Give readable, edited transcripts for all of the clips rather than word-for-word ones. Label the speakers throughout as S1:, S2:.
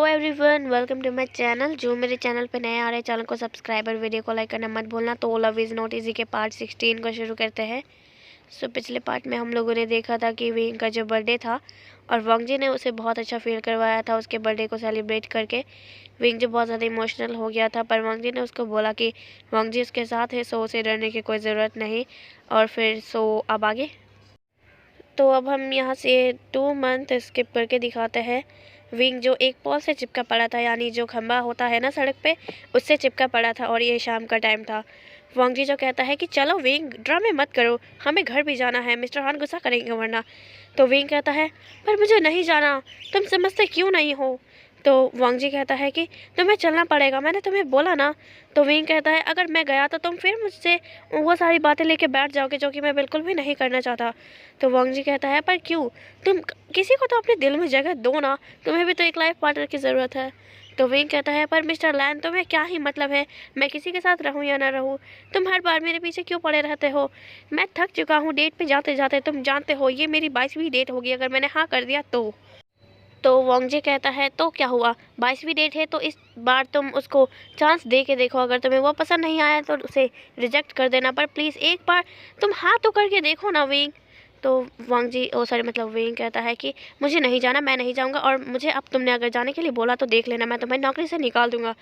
S1: Everyone, welcome to my channel. जो मेरे channel पे नए आ रहे हैं, चैनल को सब्सक्राइब और वीडियो को लाइक करना मत भूलना। तो लव इज़ नॉट इजी के पार्ट 16 को शुरू करते हैं। पिछले पार्ट में हम लोगों ने देखा था कि विंग का जो बर्थडे था और वांग जी ने उसे बहुत अच्छा फील करवाया था उसके बर्थडे को सेलिब्रेट करके। विंग जो बहुत ज़्यादा इमोशनल हो गया था, पर वांग जी ने उसको बोला कि वांग जी उसके साथ है, सो उसे डरने की कोई ज़रूरत नहीं। और फिर अब आगे तो अब हम यहाँ से 2 मंथ स्किप करके दिखाते हैं। विंग जो एक पोल से चिपका पड़ा था, यानी जो खंबा होता है ना सड़क पे, उससे चिपका पड़ा था और ये शाम का टाइम था। वांग जी जो कहता है कि चलो विंग, ड्रामे मत करो, हमें घर भी जाना है, मिस्टर हान गुस्सा करेंगे वरना। तो विंग कहता है पर मुझे नहीं जाना, तुम समझते क्यों नहीं हो। तो वांग जी कहता है कि तुम्हें चलना पड़ेगा, मैंने तुम्हें बोला ना। तो विंग कहता है अगर मैं गया तो तुम फिर मुझसे वो सारी बातें लेके बैठ जाओगे जो कि मैं बिल्कुल भी नहीं करना चाहता। तो वांग जी कहता है पर क्यों, तुम किसी को तो अपने दिल में जगह दो ना, तुम्हें भी तो एक लाइफ पार्टनर की ज़रूरत है। तो विंग कहता है पर मिस्टर लैन, तुम्हें क्या ही मतलब है मैं किसी के साथ रहूं या ना रहूं, तुम हर बार मेरे पीछे क्यों पड़े रहते हो। मैं थक चुका हूं डेट पे जाते जाते, तुम जानते हो ये मेरी 22वीं डेट होगी अगर मैंने हाँ कर दिया तो वांग जी कहता है तो क्या हुआ, 22वीं डेट है तो इस बार तुम उसको चांस दे के देखो, अगर तुम्हें वो पसंद नहीं आया तो उसे रिजेक्ट कर देना, पर प्लीज़ एक बार तुम हाँ तो करके देखो ना विंग। तो वांग जी विंग कहता है कि मुझे नहीं जाना, मैं नहीं जाऊंगा, और मुझे अब तुमने अगर जाने के लिए बोला तो देख लेना, मैं तुम्हें नौकरी से निकाल दूंगा।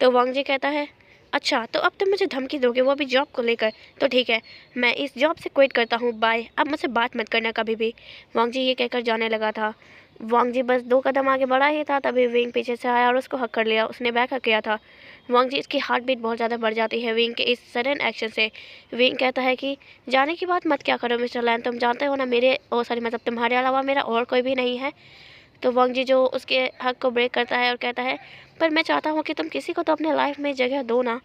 S1: तो वांग जी कहता है अच्छा, तो अब तुम मुझे धमकी दोगे, वो भी जॉब को लेकर, तो ठीक है, मैं इस जॉब से क्विट करता हूँ, बाय, अब मुझसे बात मत करना कभी भी। वांग जी ये कहकर जाने लगा था। वांग जी बस 2 कदम आगे बढ़ा ही था, तभी विंग पीछे से आया और उसको हक कर लिया। उसने बैक हक किया था। वांग जी इसकी हार्ट बीट बहुत ज़्यादा बढ़ जाती है विंग के इस सडन एक्शन से। विंग कहता है कि जाने की बात मत क्या करो मिस्टर लैन, तुम जानते हो ना मेरे तुम्हारे अलावा मेरा और कोई भी नहीं है। तो वांग जी जो उसके हक को ब्रेक करता है और कहता है पर मैं चाहता हूँ कि तुम किसी को तो अपने लाइफ में जगह दो ना।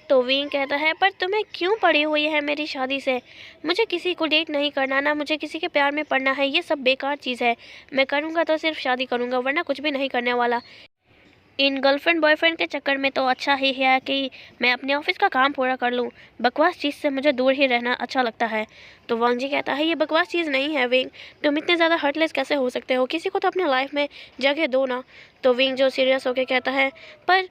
S1: तो विंग कहता है पर तुम्हें क्यों पड़ी हुई है मेरी शादी से, मुझे किसी को डेट नहीं करना, ना मुझे किसी के प्यार में पड़ना है, ये सब बेकार चीज़ है। मैं करूँगा तो सिर्फ शादी करूँगा, वरना कुछ भी नहीं करने वाला। इन गर्लफ्रेंड बॉयफ्रेंड के चक्कर में तो अच्छा ही है कि मैं अपने ऑफिस का काम पूरा कर लूँ, बकवास चीज़ से मुझे दूर ही रहना अच्छा लगता है। तो वांग जी कहता है ये बकवास चीज़ नहीं है विंग, तुम इतने ज़्यादा हर्टलेस कैसे हो सकते हो, किसी को तो अपने लाइफ में जगह दो ना। तो विंग जो सीरियस होकर कहता है पर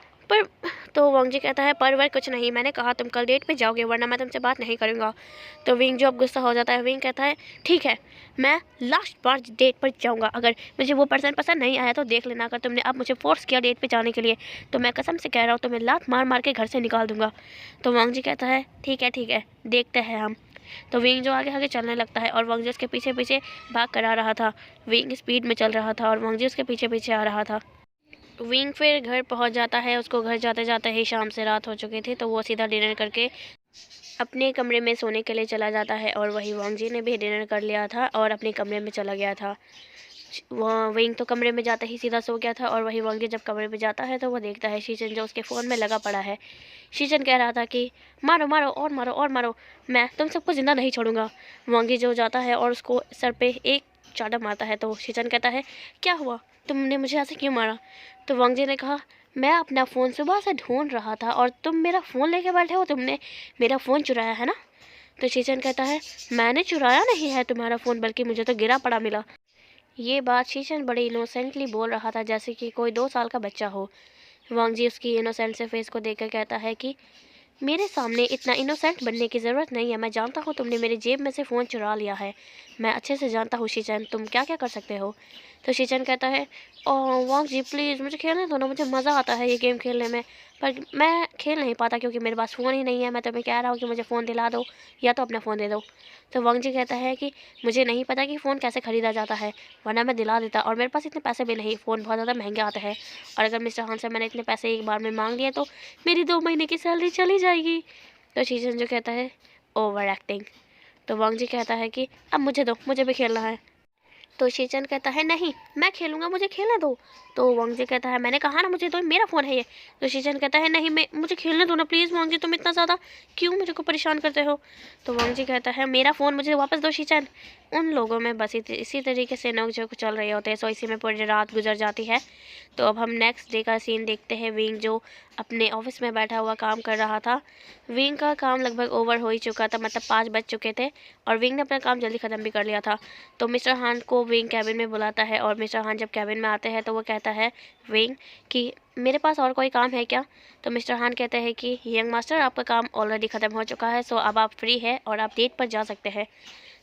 S1: तो वांग जी कहता है पर वर कुछ नहीं, मैंने कहा तुम कल डेट पे जाओगे वरना मैं तुमसे बात नहीं करूँगा। तो विंग जो अब गुस्सा हो जाता है, विंग कहता है ठीक है, मैं लास्ट बार डेट पर जाऊँगा, अगर मुझे वो पर्सन पसंद नहीं आया तो देख लेना, अगर तुमने अब मुझे फोर्स किया डेट पे जाने के लिए तो मैं कसम से कह रहा हूँ तुम्हें लात मार मार के घर से निकाल दूंगा। तो वांग जी कहता है ठीक है देखते हैं हम। तो विंग जो आगे आगे चलने लगता है और वांग जी उसके पीछे पीछे भाग कर आ रहा था। विंग स्पीड में चल रहा था और वांग जी उसके पीछे पीछे आ रहा था। विंग फिर घर पहुंच जाता है, उसको घर जाते जाते ही शाम से रात हो चुकी थी, तो वो सीधा डिनर करके अपने कमरे में सोने के लिए चला जाता है। और वही वांग जी ने भी डिनर कर लिया था और अपने कमरे में चला गया था। वह विंग तो कमरे में जाते ही सीधा सो गया था, और वही वांग जी जब कमरे में जाता है तो वो देखता है शीचन जो उसके फ़ोन में लगा पड़ा है। शीचन कह रहा था कि मारो मारो और मारो और मारो, मैं तुम सबको ज़िंदा नहीं छोड़ूंगा। वांग जी जो जाता है और उसको सर पे एक चाटा मारता है। तो शीचन कहता है क्या हुआ, तुमने मुझे ऐसे क्यों मारा। तो वांग जी ने कहा मैं अपना फ़ोन सुबह से ढूंढ रहा था और तुम मेरा फ़ोन लेके बैठे हो, तुमने मेरा फ़ोन चुराया है ना। तो शीचन कहता है मैंने चुराया नहीं है तुम्हारा फ़ोन, बल्कि मुझे तो गिरा पड़ा मिला। ये बात शीशन बड़े इनोसेंटली बोल रहा था, जैसे कि कोई 2 साल का बच्चा हो। वांग जी उसकी इनोसेंट से फेस को देखकर कहता है कि मेरे सामने इतना इनोसेंट बनने की ज़रूरत नहीं है, मैं जानता हूँ तुमने मेरे जेब में से फ़ोन चुरा लिया है, मैं अच्छे से जानता हूँ शीचन तुम क्या क्या कर सकते हो। तो शीचन कहता है ओह वांग जी प्लीज़ मुझे खेलने दो ना, मुझे मज़ा आता है ये गेम खेलने में, पर मैं खेल नहीं पाता क्योंकि मेरे पास फ़ोन ही नहीं है, मैं तुम्हें कह रहा हूँ कि मुझे फ़ोन दिला दो या तो अपना फ़ोन दे दो। तो वांग जी कहता है कि मुझे नहीं पता कि फ़ोन कैसे ख़रीदा जाता है, वरना मैं दिला देता, और मेरे पास इतने पैसे भी नहीं, फ़ोन बहुत ज़्यादा महंगे आते हैं, और अगर मिस्टर हान से मैंने इतने पैसे एक बार में मांग लिए तो मेरी 2 महीने की सैलरी चली जाएगी। तो शीजन जो कहता है ओवर एक्टिंग। तो वांग जी कहता है कि अब मुझे दो, मुझे भी खेलना है। तो शीचन कहता है नहीं मैं खेलूंगा, मुझे खेलने दो। तो वांग जी कहता है मैंने कहा ना मुझे दो, मेरा फ़ोन है ये। तो शीचन कहता है नहीं मैं मुझे खेलने दो ना प्लीज़, वांग जी तुम इतना ज़्यादा क्यों मुझे को परेशान करते हो। तो वांग जी कहता है मेरा फ़ोन मुझे वापस दो शीचन। उन लोगों में बस इसी तरीके से नोक-झोंक चल रहे होते हैं, सो इसी में पूरी रात गुजर जाती है। तो अब हम नेक्स्ट डे का सीन देखते हैं। विंग जो अपने ऑफिस में बैठा हुआ काम कर रहा था, विंग का काम लगभग ओवर हो ही चुका था, मतलब 5 बज चुके थे और विंग ने अपना काम जल्दी ख़त्म भी कर लिया था। तो मिस्टर हान को विंग कैबिन में बुलाता है और मिस्टर हान जब कैबिन में आते हैं तो वो कहता है विंग कि मेरे पास और कोई काम है क्या। तो मिस्टर हान कहते हैं कि यंग मास्टर, आपका काम ऑलरेडी ख़त्म हो चुका है, सो अब आप फ्री है और आप डेट पर जा सकते हैं।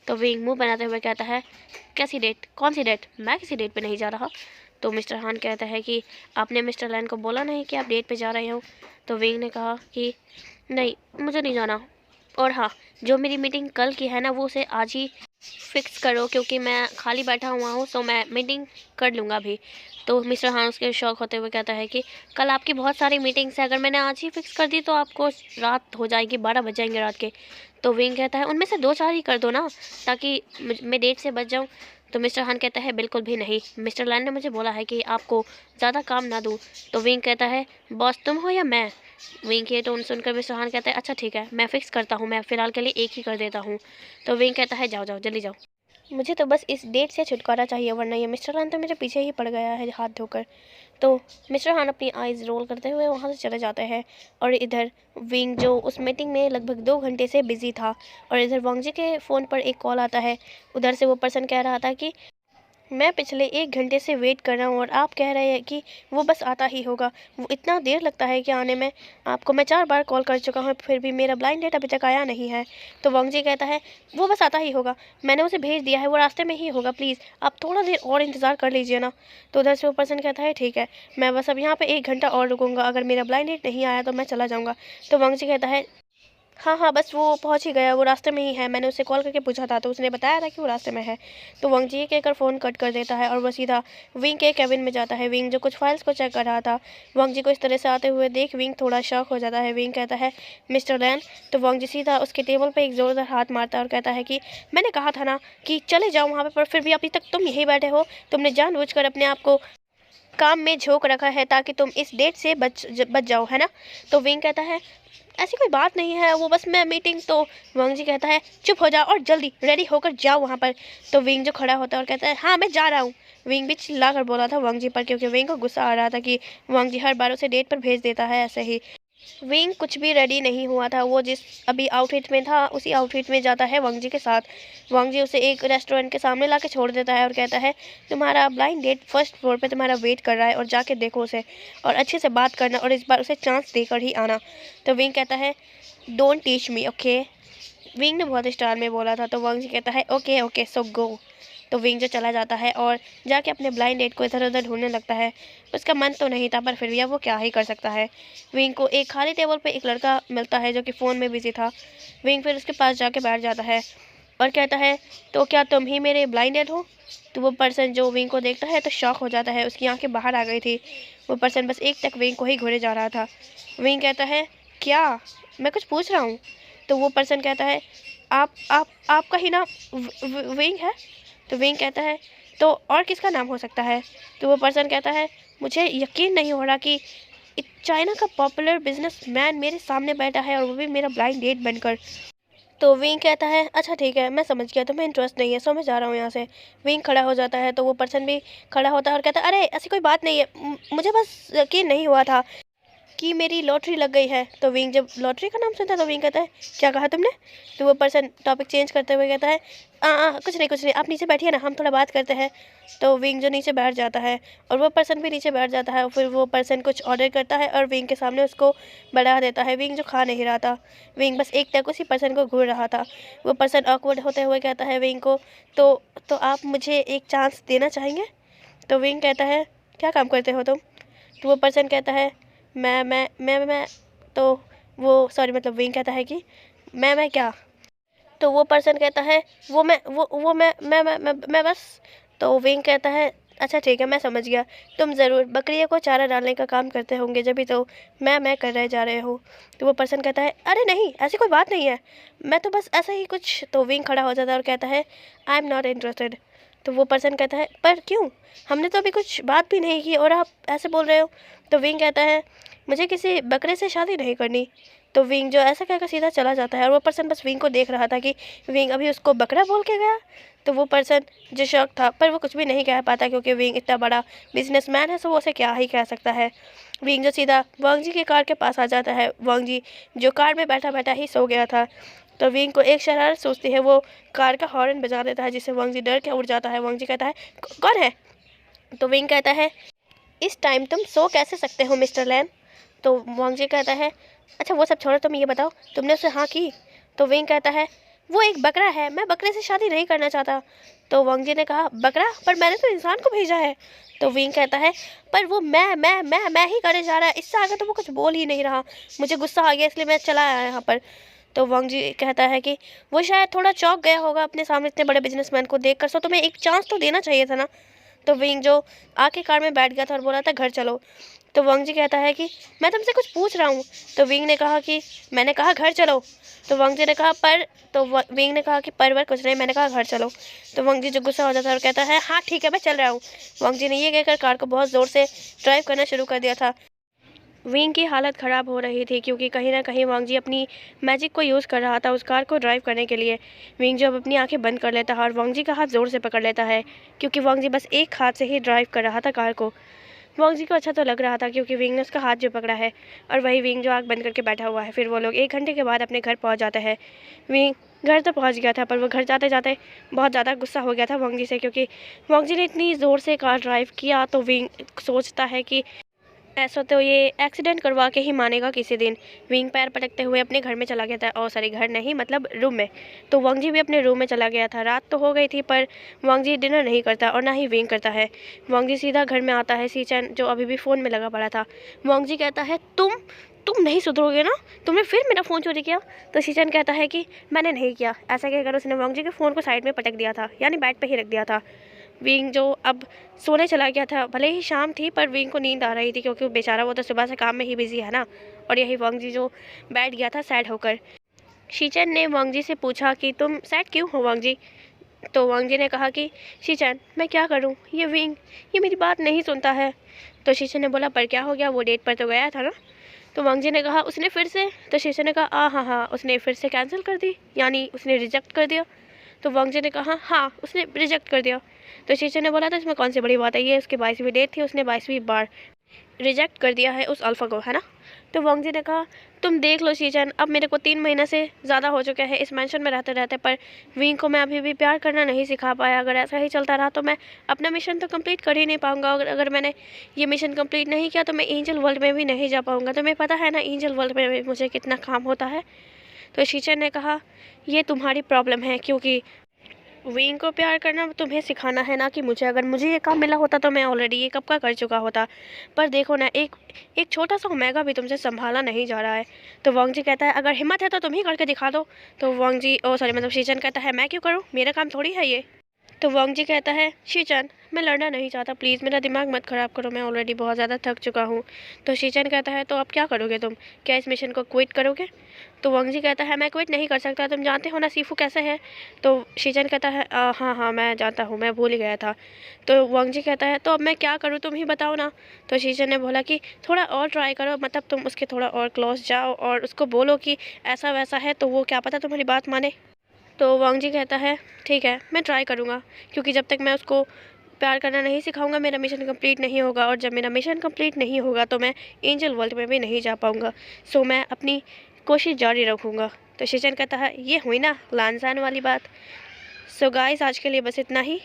S1: तो विंग मुंह बनाते हुए कहता है कैसी डेट, कौन सी डेट, मैं किसी डेट पे नहीं जा रहा। तो मिस्टर हान कहता है कि आपने मिस्टर लैन को बोला नहीं कि आप डेट पे जा रहे हो। तो विंग ने कहा कि नहीं, मुझे नहीं जाना, और हाँ, जो मेरी मीटिंग कल की है ना वो उसे आज ही फिक्स करो, क्योंकि मैं खाली बैठा हुआ हूँ, सो मैं मीटिंग कर लूँगा अभी। तो मिस्टर हान उसके शौक होते हुए कहता है कि कल आपकी बहुत सारी मीटिंग्स है, अगर मैंने आज ही फिक्स कर दी तो आपको रात हो जाएगी, 12 बज जाएंगे रात के। तो विंग कहता है उनमें से 2-4 ही कर दो ना, ताकि मैं डेट से बच जाऊँ। तो मिस्टर हान कहता है बिल्कुल भी नहीं, मिस्टर लैन ने मुझे बोला है कि आपको ज़्यादा काम ना दूँ। तो विंग कहता है बॉस तुम हो या मैं। विंग की टोन सुनकर मिस्टर हान कहता है अच्छा ठीक है, मैं फिक्स करता हूँ, मैं फ़िलहाल के लिए एक ही कर देता हूँ। तो विंग कहता है जाओ जाओ जल्दी जाओ, मुझे तो बस इस डेट से छुटकारा चाहिए, वरना ये मिस्टर हान तो मेरे पीछे ही पड़ गया है हाथ धोकर। तो मिस्टर हान अपनी आइज़ रोल करते हुए वहाँ से चले जाते हैं और इधर विंग जो उस मीटिंग में लगभग 2 घंटे से बिजी था, और इधर वांगजी के फ़ोन पर एक कॉल आता है। उधर से वो पर्सन कह रहा था कि मैं पिछले 1 घंटे से वेट कर रहा हूँ और आप कह रहे हैं कि वो बस आता ही होगा, वो इतना देर लगता है कि आने में, आपको मैं 4 बार कॉल कर चुका हूँ फिर भी मेरा ब्लाइंड डेट अभी तक आया नहीं है। तो वांगजी कहता है वो बस आता ही होगा, मैंने उसे भेज दिया है, वो रास्ते में ही होगा, प्लीज़ आप थोड़ा देर और इंतज़ार कर लीजिए ना। तो उधर से वो पर्सन कहता है ठीक है, मैं बस अब यहाँ पर 1 घंटा और रुकूंगा, अगर मेरा ब्लाइंड डेट नहीं आया तो मैं चला जाऊँगा। तो वांगजी कहता है हाँ हाँ बस वो पहुंच ही गया, वो रास्ते में ही है, मैंने उसे कॉल करके पूछा था तो उसने बताया था कि वो रास्ते में है। तो वांगजी ये कहकर फ़ोन कट कर देता है और वो सीधा विंग के कैबिन में जाता है। विंग जो कुछ फाइल्स को चेक कर रहा था, वांगजी को इस तरह से आते हुए देख विंग थोड़ा शॉक हो जाता है। विंग कहता है मिस्टर लैन। तो वांगजी सीधा उसके टेबल पर एक ज़ोरदार हाथ मारता है और कहता है कि मैंने कहा था ना कि चले जाओ वहाँ पर फिर भी अभी तक तुम यहीं बैठे हो, तुमने जानबूझकर अपने आप को काम में झोंक रखा है ताकि तुम इस डेट से बच जाओ, है ना। तो विंग कहता है ऐसी कोई बात नहीं है, वो बस मैं मीटिंग। तो वांगजी कहता है चुप हो जाओ और जल्दी रेडी होकर जाओ वहाँ पर। तो विंग जो खड़ा होता है और कहता है हाँ मैं जा रहा हूँ। विंग भी चिल्ला कर बोला था वांगजी पर, क्योंकि विंग को गुस्सा आ रहा था कि वांगजी हर बार उसे डेट पर भेज देता है ऐसे ही। विंग कुछ भी रेडी नहीं हुआ था, वो जिस अभी आउटफिट में था उसी आउटफिट में जाता है वांगजी के साथ। वांगजी उसे एक रेस्टोरेंट के सामने ला के छोड़ देता है और कहता है तुम्हारा ब्लाइंड डेट फर्स्ट फ्लोर पे तुम्हारा वेट कर रहा है और जाके देखो उसे और अच्छे से बात करना और इस बार उसे चांस देकर ही आना। तो विंग कहता है don't teach me okay. Wing ने बहुत स्टाइल में बोला था। तो वांगजी कहता है ओके ओके सो गो। तो विंग जो चला जाता है और जाके अपने ब्लाइंड डेट को इधर उधर ढूंढने लगता है। उसका मन तो नहीं था पर फिर भी अब वो क्या ही कर सकता है। विंग को एक खाली टेबल पे एक लड़का मिलता है जो कि फ़ोन में बिजी था। विंग फिर उसके पास जाके बैठ जाता है और कहता है तो क्या तुम ही मेरे ब्लाइंड डेट हो। तो वो पर्सन जो विंग को देखता है तो शॉक हो जाता है, उसकी आंखें बाहर आ गई थी। वो पर्सन बस एक तक विंग को ही घूरे जा रहा था। विंग कहता है क्या, मैं कुछ पूछ रहा हूँ। तो वो पर्सन कहता है आप आपका ही नाम विंग है। तो विंग कहता है तो और किसका नाम हो सकता है। तो वो पर्सन कहता है मुझे यकीन नहीं हो रहा कि चाइना का पॉपुलर बिजनेसमैन मेरे सामने बैठा है और वो भी मेरा ब्लाइंड डेट बनकर। तो विंग कहता है अच्छा ठीक है मैं समझ गया, तुम्हें इंटरेस्ट नहीं है, सो मैं जा रहा हूँ यहाँ से। विंग खड़ा हो जाता है तो वो पर्सन भी खड़ा होता है और कहता है अरे ऐसी कोई बात नहीं है, मुझे बस यकीन नहीं हुआ था कि मेरी लॉटरी लग गई है। तो विंग जब लॉटरी का नाम सुनता है तो विंग कहता है क्या कहा तुमने। तो वो पर्सन टॉपिक चेंज करते हुए कहता है कुछ नहीं आप नीचे बैठिए ना, हम थोड़ा बात करते हैं। तो विंग जो नीचे बैठ जाता है और वो पर्सन भी नीचे बैठ जाता है और फिर वो पर्सन कुछ ऑर्डर करता है और विंग के सामने उसको बढ़ा देता है। विंग जो खा नहीं रहा था, विंग बस एक टक उसी पर्सन को घूर रहा था। वो पर्सन ऑकवर्ड होते हुए कहता है विंग को तो आप मुझे एक चांस देना चाहेंगे। तो विंग कहता है क्या काम करते हो तुम। तो वो पर्सन कहता है मैं तो वो सॉरी मतलब विंग कहता है कि मैं क्या। तो वो पर्सन कहता है वो मैं बस। तो विंग कहता है अच्छा ठीक है मैं समझ गया, तुम ज़रूर बकरियों को चारा डालने का काम करते होंगे जब भी तो मैं कर रहे जा रहे हो। तो वो पर्सन कहता है अरे नहीं ऐसी कोई बात नहीं है, मैं तो बस ऐसा ही कुछ। तो विंग खड़ा हो जाता है और कहता है आई एम नॉट इंटरेस्टेड। तो वो पर्सन कहता है पर क्यों, हमने तो अभी कुछ बात भी नहीं की और आप ऐसे बोल रहे हो। तो विंग कहता है मुझे किसी बकरे से शादी नहीं करनी। तो विंग जो ऐसा कहकर सीधा चला जाता है और वो पर्सन बस विंग को देख रहा था कि विंग अभी उसको बकरा बोल के गया। तो वो पर्सन जो शौक था पर वो कुछ भी नहीं कह पाता क्योंकि विंग इतना बड़ा बिजनेसमैन है, सो वो उसे क्या ही कह सकता है। विंग जो सीधा वांगजी की कार के पास आ जाता है। वांगजी जो कार में बैठा बैठा ही सो गया था। तो विंग को एक शरारत सोचती है, वो कार का हॉर्न बजा देता है जिससे वांग जी डर के उड़ जाता है। वांग जी कहता है कौन है? तो विंग कहता है इस टाइम तुम सो कैसे सकते हो मिस्टर लैन? तो वांग जी कहता है अच्छा वो सब छोड़ो, तुम ये बताओ तुमने उसे हाँ की? तो विंग कहता है वो एक बकरा है, मैं बकरे से शादी नहीं करना चाहता। तो वांग जी ने कहा बकरा? पर मैंने तो इंसान को भेजा है। तो विंग कहता है पर वो मैं ही करने जा रहा है, इससे आगे तो वो कुछ बोल ही नहीं रहा, मुझे गुस्सा आ गया इसलिए मैं चला आया यहाँ पर। तो वांग जी कहता है कि वो शायद थोड़ा चौंक गया होगा अपने सामने इतने बड़े बिजनेसमैन को देखकर, सो तुम्हें एक चांस तो देना चाहिए था ना। तो विंग जो आके कार में बैठ गया था और बोला था घर चलो। तो वांग जी कहता है कि मैं तुमसे कुछ पूछ रहा हूँ। तो विंग ने कहा कि मैंने कहा घर चलो। तो वांग जी ने कहा पर, तो विंग ने कहा कि पर कुछ नहीं, मैंने कहा घर चलो। तो वांग जी जो गुस्सा हो जाता है और कहता है हाँ ठीक है मैं चल रहा हूँ। वांग जी ने ये कहकर कार को बहुत ज़ोर से ड्राइव करना शुरू कर दिया था। विंग की हालत ख़राब हो रही थी क्योंकि कहीं ना कहीं वांग जी अपनी मैजिक को यूज़ कर रहा था उस कार को ड्राइव करने के लिए। विंग जो अब अपनी आंखें बंद कर लेता है और वांग जी का हाथ ज़ोर से पकड़ लेता है क्योंकि वांग जी बस एक हाथ से ही ड्राइव कर रहा था कार को। वांग जी को अच्छा तो लग रहा था क्योंकि विंग ने उसका हाथ जो पकड़ा है और वही विंग जो आँख बंद करके बैठा हुआ है। फिर वो लोग 1 घंटे के बाद अपने घर पहुँच जाते हैं। विंग घर तो पहुँच गया था पर वो घर जाते जाते बहुत ज़्यादा गुस्सा हो गया था वांग जी से क्योंकि वांग जी ने इतनी ज़ोर से कार ड्राइव किया। तो विंग सोचता है कि ऐसा तो ये एक्सीडेंट करवा के ही मानेगा किसी दिन। विंग पैर पटकते हुए अपने घर में चला गया था, और सॉरी घर नहीं मतलब रूम में। तो वांग जी भी अपने रूम में चला गया था। रात तो हो गई थी पर वांग जी डिनर नहीं करता और ना ही विंग करता है। वांग जी सीधा घर में आता है। सी-चैन जो अभी भी फ़ोन में लगा पड़ा था। वांग जी कहता है तुम नहीं सुधरोगे ना, तुमने फिर मेरा फ़ोन चोरी किया। तो सी-चैन कहता है कि मैंने नहीं किया। ऐसा कहकर उसने वांग जी के फ़ोन को साइड में पटक दिया था, यानी बेड पर ही रख दिया था। विंग जो अब सोने चला गया था, भले ही शाम थी पर विंग को नींद आ रही थी क्योंकि बेचारा वो तो सुबह से काम में ही बिजी है ना। और यही वांग जी जो बैठ गया था सैड होकर। शीचन ने वांग जी से पूछा कि तुम सैड क्यों हो वांग जी? तो वांग जी ने कहा कि शीचन मैं क्या करूं, ये विंग ये मेरी बात नहीं सुनता है। तो शीचन ने बोला पर क्या हो गया, वो डेट पर तो गया था ना। तो वांग जी ने कहा उसने फिर से। तो शीचन ने कहा हाँ उसने फिर से कैंसिल कर दी, यानी उसने रिजेक्ट कर दिया। तो वांग जी ने कहा हाँ उसने रिजेक्ट कर दिया। तो शीचन ने बोला था इसमें कौन सी बड़ी बात है, ये उसकी 22वीं डेट थी, उसने 22वीं बार रिजेक्ट कर दिया है उस अल्फ़ा को, है ना। तो वांग जी ने कहा तुम देख लो शीचन, अब मेरे को 3 महीने से ज़्यादा हो चुके हैं इस मेंशन में रहते रहते, पर विंग को मैं अभी भी प्यार करना नहीं सिखा पाया। अगर ऐसा ही चलता रहा तो मैं अपना मिशन तो कंप्लीट कर ही नहीं पाऊंगा। अगर मैंने ये मिशन कंप्लीट नहीं किया तो मैं एंजल वर्ल्ड में भी नहीं जा पाऊंगा। तुम्हें पता है ना एंजल वर्ल्ड में मुझे कितना काम होता है। तो शीचन ने कहा ये तुम्हारी प्रॉब्लम है क्योंकि विंग को प्यार करना तुम्हें सिखाना है ना कि मुझे। अगर मुझे ये काम मिला होता तो मैं ऑलरेडी ये कब का कर चुका होता। पर देखो ना एक छोटा सा ओमेगा भी तुमसे संभाला नहीं जा रहा है। तो वांग जी कहता है अगर हिम्मत है तो तुम ही करके दिखा दो। तो वांग जी सॉरी मतलब शीचन कहता है मैं क्यों करूँ, मेरा काम थोड़ी है ये। तो वांग जी कहता है शीचन मैं लड़ना नहीं चाहता, प्लीज़ मेरा दिमाग मत ख़राब करो, मैं ऑलरेडी बहुत ज़्यादा थक चुका हूँ। तो शीचन कहता है तो अब क्या करोगे तुम, क्या इस मिशन को क्विट करोगे? तो वांग जी कहता है मैं क्विट नहीं कर सकता, तुम जानते हो ना सीफू कैसे है। तो शीचन कहता है हाँ मैं जानता हूँ, मैं भूल ही गया था। तो वांग जी कहता है तो अब मैं क्या करूँ तुम ही बताओ ना। तो शीचन ने बोला कि थोड़ा और ट्राई करो, मतलब तुम उसके थोड़ा और क्लोज जाओ और उसको बोलो कि ऐसा वैसा है तो वो क्या पता तुम्हारी बात माने। तो वांग जी कहता है ठीक है मैं ट्राई करूँगा, क्योंकि जब तक मैं उसको प्यार करना नहीं सिखाऊंगा मेरा मिशन कंप्लीट नहीं होगा, और जब मेरा मिशन कंप्लीट नहीं होगा तो मैं एंजल वर्ल्ड में भी नहीं जा पाऊँगा। सो मैं अपनी कोशिश जारी रखूँगा। तो शीचन कहता है ये हुई ना लानसान वाली बात। सो गाइस आज के लिए बस इतना ही।